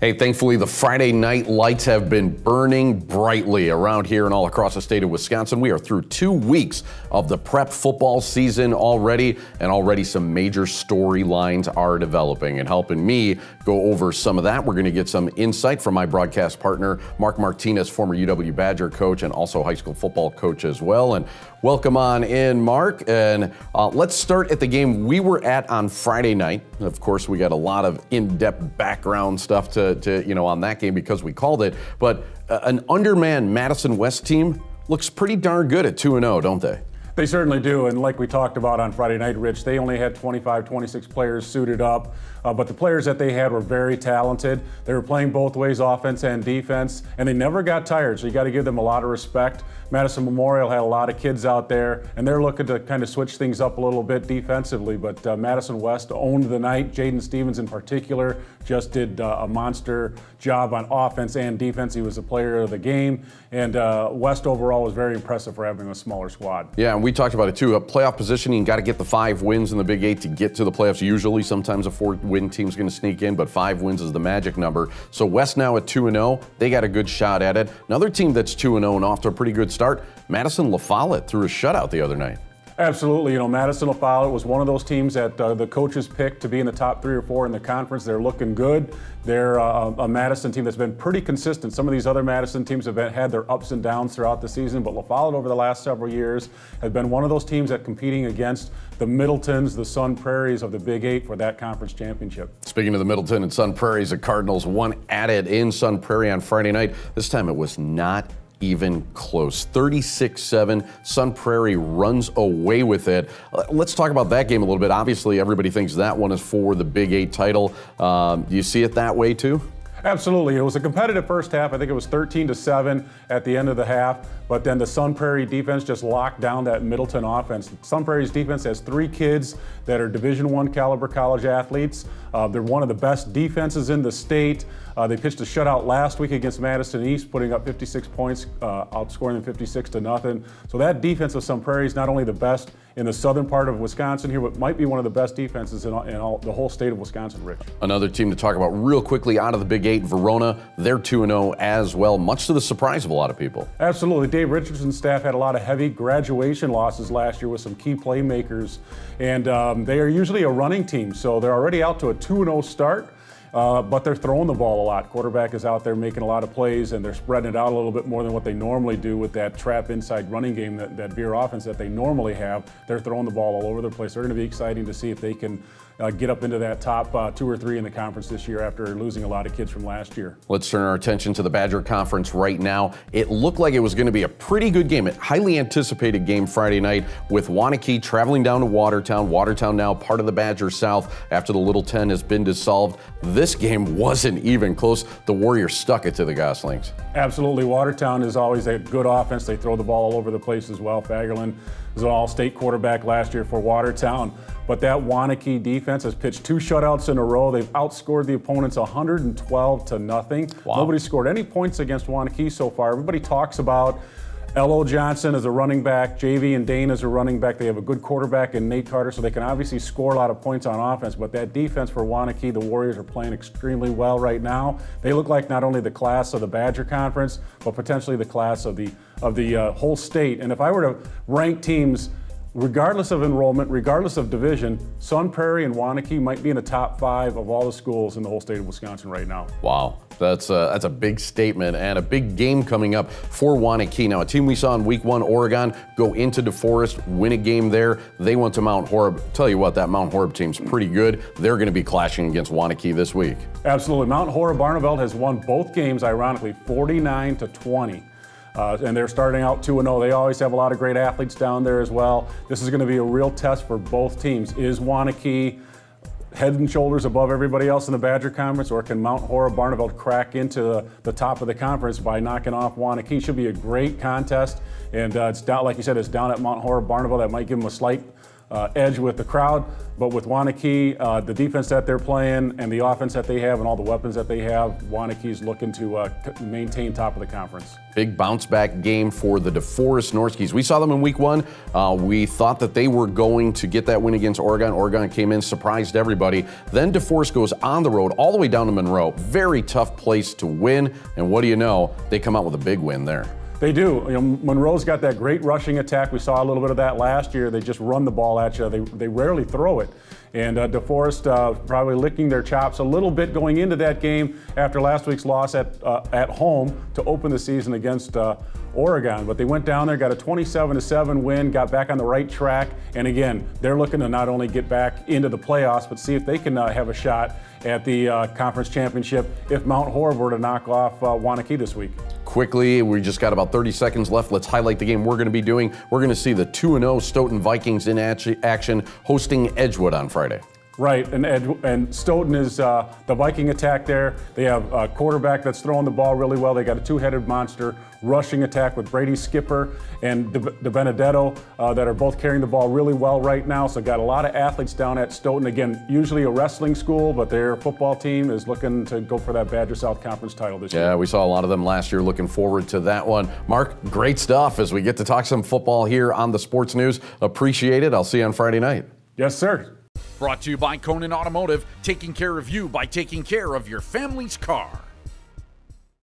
Hey, thankfully, the Friday night lights have been burning brightly around here and all across the state of Wisconsin. We are through 2 weeks of the prep football season already, and already some major storylines are developing. And helping me go over some of that, we're going to get some insight from my broadcast partner, Mark Martinez, former UW Badger coach and also high school football coach as well. And welcome on in, Mark. And let's start at the game we were at on Friday night. Of course, we got a lot of in-depth background stuff to on that game because we called it. But an undermanned Madison West team looks pretty darn good at 2-0, don't they? They certainly do, and like we talked about on Friday night, Rich, they only had 25, 26 players suited up, but the players that they had were very talented. They were playing both ways, offense and defense, and they never got tired, so you got to give them a lot of respect. Madison Memorial had a lot of kids out there, and they're looking to kind of switch things up a little bit defensively, but Madison West owned the night. Jaden Stevens in particular just did a monster job on offense and defense. He was the player of the game, and West overall was very impressive for having a smaller squad. Yeah, and we talked about it too. A playoff positioning, got to get the 5 wins in the Big 8 to get to the playoffs. Usually, sometimes a 4-win team's going to sneak in, but 5 wins is the magic number. So West now at 2-0, they got a good shot at it. Another team that's 2-0 and off to a pretty good start, Madison Follette threw a shutout the other night. Absolutely. Madison Follette was one of those teams that the coaches picked to be in the top 3 or 4 in the conference. They're looking good. They're a Madison team that's been pretty consistent. Some of these other Madison teams have had their ups and downs throughout the season, but Follette over the last several years has been one of those teams that competing against the Middletons, the Sun Prairies of the Big 8 for that conference championship. Speaking of the Middleton and Sun Prairies, the Cardinals won at it in Sun Prairie on Friday night. This time it was not even close. 36-7, Sun Prairie runs away with it. Let's talk about that game a little bit. Obviously, everybody thinks that one is for the Big 8 title. Do you see it that way too? Absolutely. It was a competitive first half. I think it was 13-7 at the end of the half, but then the Sun Prairie defense just locked down that Middleton offense. Sun Prairie's defense has 3 kids that are Division I caliber college athletes. They're one of the best defenses in the state. They pitched a shutout last week against Madison East, putting up 56 points, outscoring them 56-0. So that defense of Sun Prairie is not only the best in the southern part of Wisconsin here, but might be one of the best defenses in the whole state of Wisconsin, Rich. Another team to talk about real quickly out of the Big 8, Verona. They're 2-0 as well, much to the surprise of a lot of people. Absolutely. Dave Richardson's staff had a lot of heavy graduation losses last year with some key playmakers, and they are usually a running team, so they're already out to a 2-0 start. But they're throwing the ball a lot. Quarterback is out there making a lot of plays, and they're spreading it out a little bit more than what they normally do with that trap inside running game, that veer offense that they normally have. They're throwing the ball all over the place. They're going to be exciting to see if they can get up into that top 2 or 3 in the conference this year after losing a lot of kids from last year. Let's turn our attention to the Badger Conference right now. It looked like it was going to be a pretty good game, a highly anticipated game Friday night with Waunakee traveling down to Watertown. Watertown now part of the Badger South after the Little 10 has been dissolved. This game wasn't even close. The Warriors stuck it to the Goslings. Absolutely. Watertown is always a good offense. They throw the ball all over the place as well. Fagerlin was an all-state quarterback last year for Watertown. But that Waunakee defense has pitched 2 shutouts in a row. They've outscored the opponents 112-0. Wow. Nobody's scored any points against Waunakee so far. Everybody talks about L.O. Johnson as a running back, JV and Dane as a running back. They have a good quarterback in Nate Carter, so they can obviously score a lot of points on offense. But that defense for Waunakee, the Warriors are playing extremely well right now. They look like not only the class of the Badger Conference, but potentially the class of the whole state. And if I were to rank teams, regardless of enrollment, regardless of division, Sun Prairie and Waunakee might be in the top 5 of all the schools in the whole state of Wisconsin right now. Wow. That's a big statement and a big game coming up for Waunakee. Now, a team we saw in Week 1, Oregon, go into DeForest, win a game there. They went to Mount Horeb. Tell you what, that Mount Horeb team's pretty good. They're going to be clashing against Waunakee this week. Absolutely. Mount Horeb Barneveld has won both games, ironically, 49-20. And they're starting out 2-0. They always have a lot of great athletes down there as well. This is going to be a real test for both teams. Is Waunakee head and shoulders above everybody else in the Badger Conference, or can Mount Horeb Barneveld crack into the top of the conference by knocking off Waunakee? Should be a great contest, and it's down, like you said, it's down at Mount Horeb Barneveld. That might give them a slight edge with the crowd. But with Waunakee, the defense that they're playing and the offense that they have and all the weapons that they have, Waunakee's looking to maintain top of the conference. Big bounce back game for the DeForest Northkeys. We saw them in week 1. We thought that they were going to get that win against Oregon. Oregon came in, surprised everybody. Then DeForest goes on the road all the way down to Monroe. Very tough place to win. And what do you know? They come out with a big win there. They do. Monroe's got that great rushing attack. We saw a little bit of that last year. They just run the ball at you. They rarely throw it. And DeForest probably licking their chops a little bit going into that game after last week's loss at home to open the season against Oregon. But they went down there, got a 27-7 win, got back on the right track. And again, they're looking to not only get back into the playoffs, but see if they can have a shot at the conference championship if Mount Horeb were to knock off Waunakee this week. Quickly, we just got about 30 seconds left. Let's highlight the game we're going to be doing. We're going to see the 2-0 Stoughton Vikings in action hosting Edgewood on Friday. Right, and Stoughton is the Viking attack there. They have a quarterback that's throwing the ball really well. They got a two-headed monster rushing attack with Brady Skipper and De Benedetto that are both carrying the ball really well right now. So got a lot of athletes down at Stoughton. Again, usually a wrestling school, but their football team is looking to go for that Badger South Conference title this year. Yeah, we saw a lot of them last year. Looking forward to that one. Mark, great stuff as we get to talk some football here on the Sports News. Appreciate it. I'll see you on Friday night. Yes, sir. Brought to you by Conan Automotive, taking care of you by taking care of your family's car.